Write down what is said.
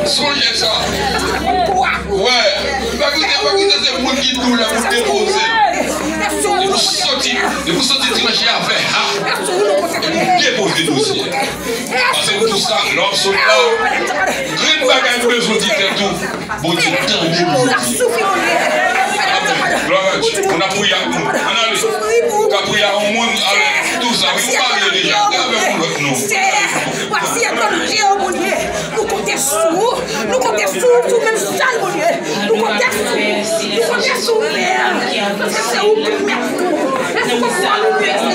Songez ça. Ouais. Pas que c'est le monde qui tout là pour déposer. Et vous sortez tricher avec. Et vous déposez le dossier. Parce que tout ça, l'homme soldat, rien de bagage besoin de tout. Bon, du temps de on a pris à nous. On a pris à un monde avec tout ça. Oui, vous parlez déjà. Voici un danger, mon Dieu. Nous comptons sous. Nous comptons sous tout même ça, mon Dieu. Nous comptons sous. Nous comptons sous, Père. Parce que c'est où pour mettre nous. Laisse-moi voir, nous,